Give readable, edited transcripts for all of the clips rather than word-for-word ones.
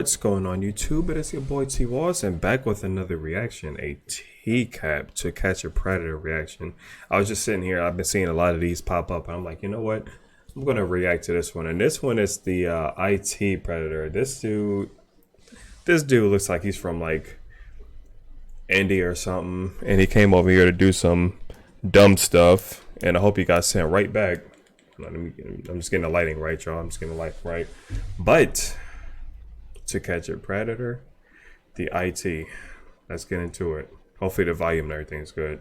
What's going on YouTube? It is your boy T Walls and back with another reaction, a Tcap to catch a predator reaction. I was just sitting here, I've been seeing a lot of these pop up and I'm like, you know what? I'm gonna react to this one. And this one is the IT predator. This dude looks like he's from like India or something, and he came over here to do some dumb stuff, and I hope he got sent right back. I'm just getting the lighting right, y'all. I'm just getting the light right. But to catch a predator, the IT. Let's get into it. Hopefully the volume and everything is good.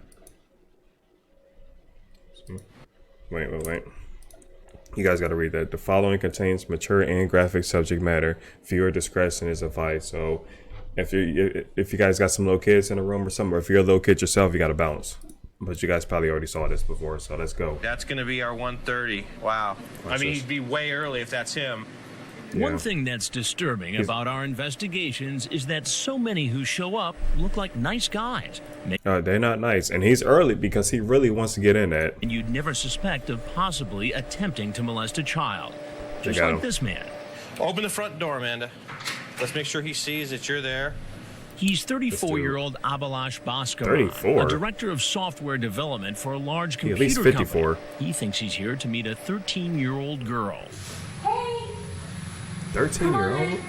Wait. You guys got to read that. The following contains mature and graphic subject matter. Viewer discretion is advised. So if you guys got some little kids in the room or something, or if you're a little kid yourself, you got to bounce. But you guys probably already saw this before, so let's go. That's going to be our 1:30. Wow. I mean, he'd be way early if that's him. Yeah. One thing that's disturbing about our investigations is that so many who show up look like nice guys. They're not nice, and he's early because he really wants to get in that. And you'd never suspect of possibly attempting to molest a child. Just like this man. Open the front door, Amanda. Let's make sure he sees that you're there. He's 34-year-old Abhilash Bhaskar, 34? a director of software development for a large computer at least 54. company. He thinks he's here to meet a 13-year-old girl. 13-year-old? Dang.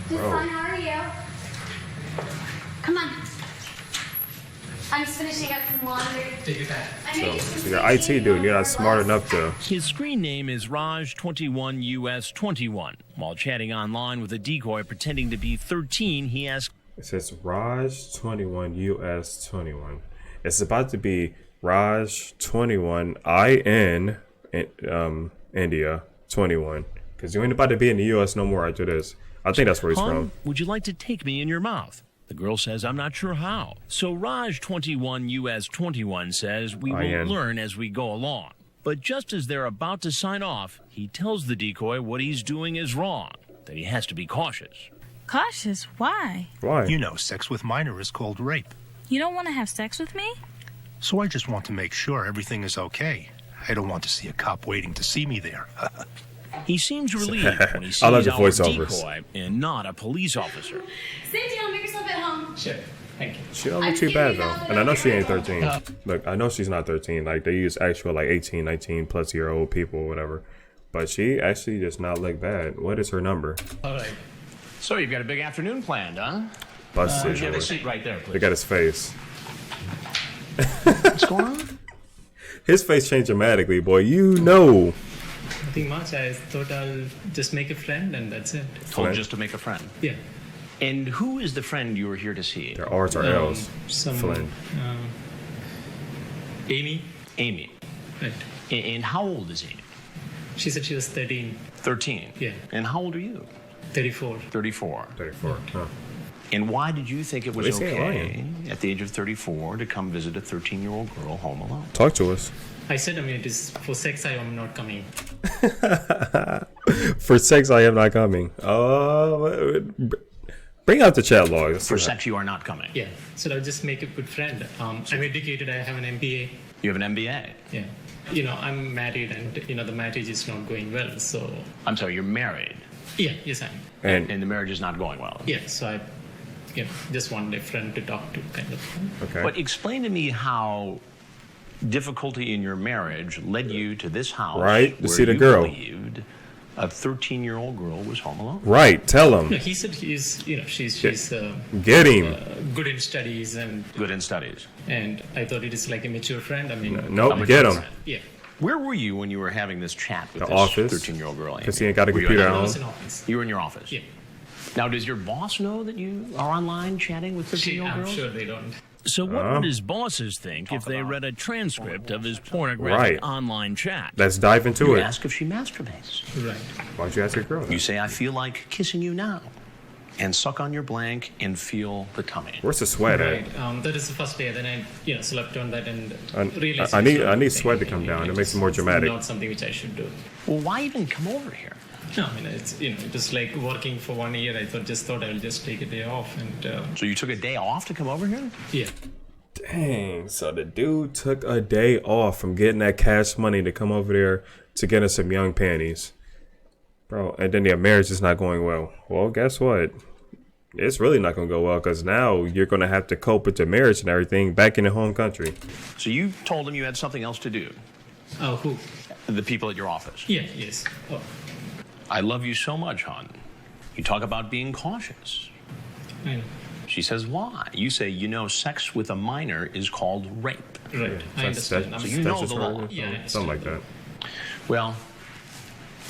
Just fine, how are you? Come on. I'm just finishing up some laundry. Take your time. So you're IT dude, you're not smart enough to... His screen name is Raj21US21. While chatting online with a decoy pretending to be 13, he asks... It says Raj21US21. It's about to be Raj21IN India 21. Because you ain't about to be in the U.S. no more after this. I think that's where he's from. Would you like to take me in your mouth? The girl says, I'm not sure how. So Raj21US21 says, we will learn as we go along. But just as they're about to sign off, he tells the decoy what he's doing is wrong, that he has to be cautious. Cautious? Why? Why? You know, sex with minor is called rape. You don't want to have sex with me? So I just want to make sure everything is okay. I don't want to see a cop waiting to see me there. He seems relieved when he sees I love the our voiceovers. decoy and not a police officer. Sit down, make yourself at home. Sure. Thank you. She don't look too bad though. And I know she ain't 13. Look, I know she's not 13. Like they use actual like 18, 19 plus year old people or whatever. But she actually does not look bad. What is her number? All right. So you've got a big afternoon planned, huh? Busted. Have a seat right there, please. Look at his face. What's going on? His face changed dramatically, boy. You know. Nothing much. I thought I'll just make a friend and that's it. Told just to make a friend. Yeah. And who is the friend you were here to see? Their R's are L's. Flynn. Amy. Amy. Right. And how old is Amy? She said she was 13. 13. Yeah. And how old are you? 34. 34. 34. Huh. And why did you think it was What is he okay lying? at the age of 34 to come visit a 13-year-old girl home alone? Talk to us. I said, I mean, it is for sex, I am not coming. For sex, I am not coming. Bring out the chat log. For sex, you are not coming. Yeah. So I'll just make a good friend. I'm educated. I have an MBA. You have an MBA. Yeah. You know, I'm married and, you know, the marriage is not going well. So. I'm sorry, you're married. Yeah. Yes, I am. And the marriage is not going well. Yeah. So I, you know, just want a friend to talk to kind of. Okay. But explain to me how difficulty in your marriage led you to this house. Right, to where see the you girl. Believed a 13-year-old girl was home alone. Right, tell him. No, he said he's, you know, she's Get him. good in studies and Good in studies. I thought it is like a mature friend. I mean, Nope, get him. yeah. Where were you when you were having this chat with The this office. 13-year-old girl? Because he ain't got a Were you computer in at I home. was in office. You were in your office. Yeah. Now, does your boss know that you are online chatting with 13-year-old I'm girls? sure they don't. So what would his bosses think if they read a transcript of his pornographic Right. online chat? Let's dive into You it. ask if she masturbates. Right. Why'd you ask your girl that? You say, I feel like kissing you now. And suck on your blank and feel the tummy. Where's the sweat Right. at? That is the first day. Then I, you know, slept on that and realized. I need sweat to come down. It makes it more dramatic. Not something which I should do. Well, why even come over here? No, I mean, it's, you know, just like working for 1 year. I just thought I will just take a day off and. So you took a day off to come over here? Yeah. Dang, so the dude took a day off from getting that cash money to come over there to get us some young panties. Bro, and then their marriage is not going well. Well, guess what? It's really not going to go well because now you're going to have to cope with your marriage and everything back in the home country. So you told him you had something else to do? Oh, who? The people at your office? Yeah, yes. Oh, I love you so much, hon. You talk about being cautious. I know. She says, why? You say, you know, sex with a minor is called rape. Right, I understand. So you know the law. Yeah, Something like that. Well,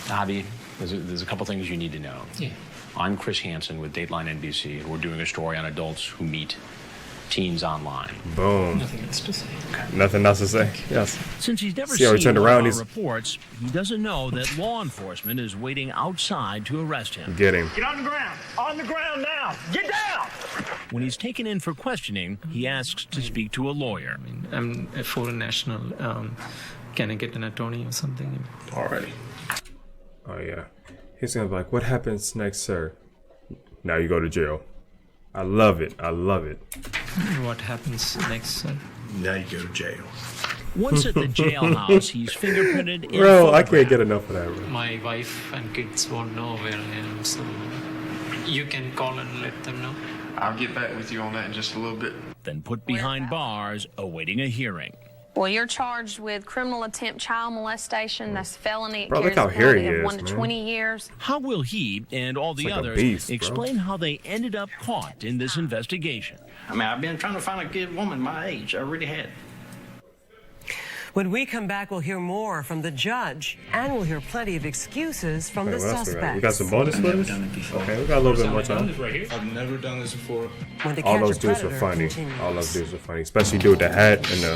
Abby, there's a couple things you need to know. Yeah. I'm Chris Hansen with Dateline NBC, and we're doing a story on adults who meet teens online. Boom. Nothing else to say. Nothing else to say. Yes. Since he's never See how he seen turned one around, of our he's- reports, he doesn't know that law enforcement is waiting outside to arrest him. Get him. Get on the ground! On the ground now! Get down! When he's taken in for questioning, he asks to speak to a lawyer. I'm a foreign national. Can I get an attorney or something? Alrighty. Oh, yeah. He's going to be like, what happens next, sir? Now you go to jail. I love it. I love it. What happens next, sir? Now you go to jail. Once at the jailhouse, he's fingerprinted and Bro, I can't photographed. get enough of that, bro. My wife and kids won't know where I am, so you can call and let them know. I'll get back with you on that in just a little bit. Then put behind bars, awaiting a hearing. Well, you're charged with criminal attempt child molestation. That's felony. It Bro, look carries how a penalty hairy he of is, 1 to man. 20 years. How will he and all the It's like a others beast, bro. explain how they ended up caught in this investigation? I mean, I've been trying to find a good woman my age. I really had. When we come back, we'll hear more from the judge, and we'll hear plenty of excuses from Wait, the what else we got? suspects. We got some bonus footage? Okay, we got a little bit more time. right here. I've never done this before. When to All catch those a dudes were predator funny. continues. All those dudes were funny. Especially dude with the hat and the...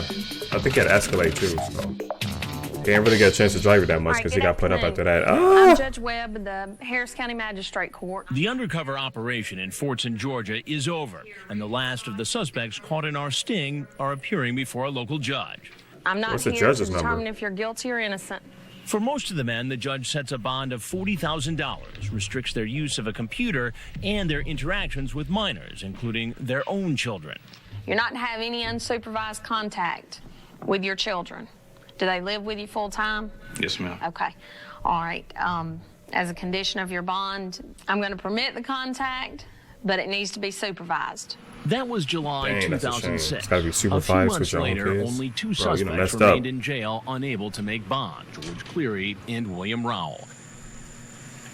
I think he had Escalade too, so... He didn't really get a chance to drive it that much All right, because he good got put up afternoon. after that. I'm Ah! Judge Webb of the Harris County Magistrate Court. The undercover operation in Fortson, Georgia is over, and the last of the suspects caught in our sting are appearing before a local judge. I'm not What's the here to judge's determine number? if you're guilty or innocent. For most of the men, the judge sets a bond of $40,000, restricts their use of a computer and their interactions with minors, including their own children. You're not to have any unsupervised contact with your children. Do they live with you full time? Yes, ma'am. Okay. All right. As a condition of your bond, I'm going to permit the contact, but it needs to be supervised. That was July Dang, that's a shame. 2006. It's gotta be a supervised few with months your own later, kids. only two Bro, you suspects done messed remained up. in jail, unable to make bond: George Cleary and William Rowell.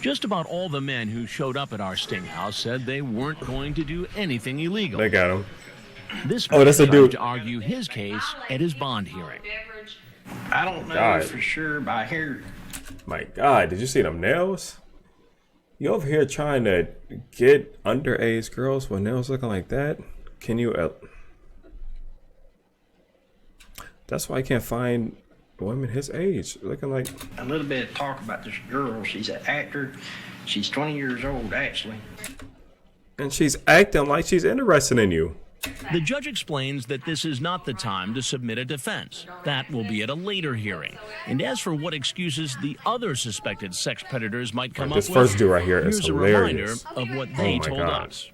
Just about all the men who showed up at our sting house said they weren't going to do anything illegal. They got him. This Oh, that's man a tried dude. to argue his case at his bond hearing. I don't know God. for sure, but I hear My God, did you see them nails? You over here trying to get underage girls with nails looking like that? Can you... That's why I can't find women his age looking like... a little bit of talk about this girl. She's an actor. She's 20 years old, actually. And she's acting like she's interested in you. The judge explains that this is not the time to submit a defense. That will be at a later hearing. And as for what excuses the other suspected sex predators might come This up first with, dude right here is here's a reminder hilarious. of what Oh they my told God. us.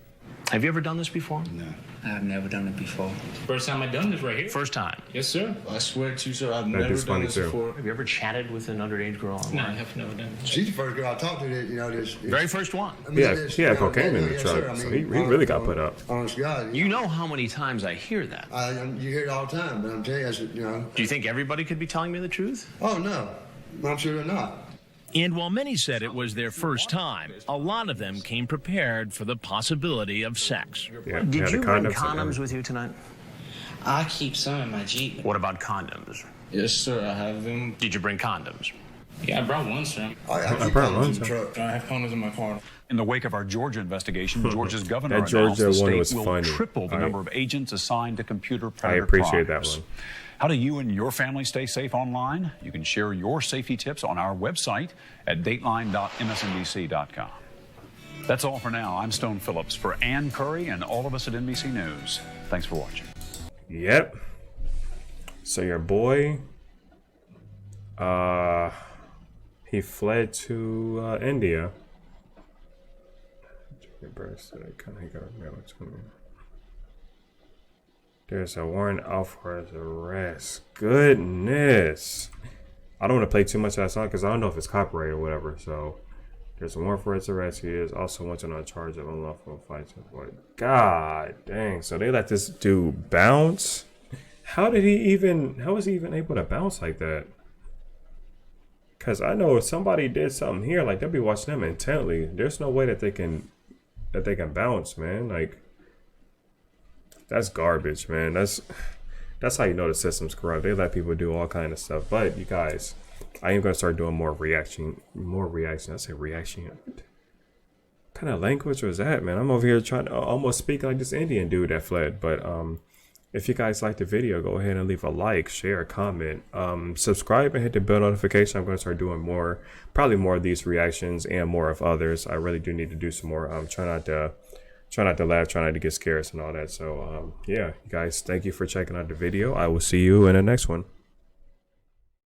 Have you ever done this before? No, I've never done it before. First time I done this right here. First time. Yes, sir. I swear to you, sir, I've That never dude's done funny this too. before. Have you ever chatted with an underage girl online? No, I have never done it. She's the first girl I talked to that, you know, this. Very first one. I mean, Yeah, this, he had you know, cocaine in the yes, truck, sir. I so mean, he really got put up. Honest God. You know how many times I hear that. You hear it all the time, but I'm telling you, I said, you know. Do you think everybody could be telling me the truth? Oh, no. I'm sure they're not. And while many said it was their first time, a lot of them came prepared for the possibility of sex. Yeah, Did had you the bring condoms condoms with you tonight? I keep some in my Jeep. What about condoms? Yes, sir, I have them. Did you bring condoms? Yeah, I brought one, sir. I brought condoms one, in sir. the truck. I have condoms in my car. In the wake of our Georgia investigation, Georgia's governor That announced Georgia the one state was will funny. triple the I- number of agents assigned to computer I predator appreciate that crimes. one. How do you and your family stay safe online? You can share your safety tips on our website at dateline.msnbc.com. That's all for now. I'm Stone Phillips for Ann Curry and all of us at NBC News. Thanks for watching. Yep. So your boy, he fled to India. There's a warrant out for his arrest. Goodness. I don't want to play too much of that song because I don't know if it's copyright or whatever. So There's a warrant for his arrest. He is also wanted on charge of unlawful fights. God dang. So they let this dude bounce? How was he even able to bounce like that? Because I know if somebody did something here, like they'll be watching them intently. There's no way that they can bounce, man. Like, that's garbage, man. That's how you know the system's corrupt. They let people do all kind of stuff. But you guys, I am gonna start doing more reaction. I say reaction. What kind of language was that, man? I'm over here trying to almost speak like this Indian dude that fled. But if you guys like the video, go ahead and leave a like, share, comment, subscribe, and hit the bell notification. I'm gonna start doing probably more of these reactions and more of others. I really do need to do some more. Try not to laugh, try not to get scared and all that. So yeah, you guys, thank you for checking out the video. I will see you in the next one.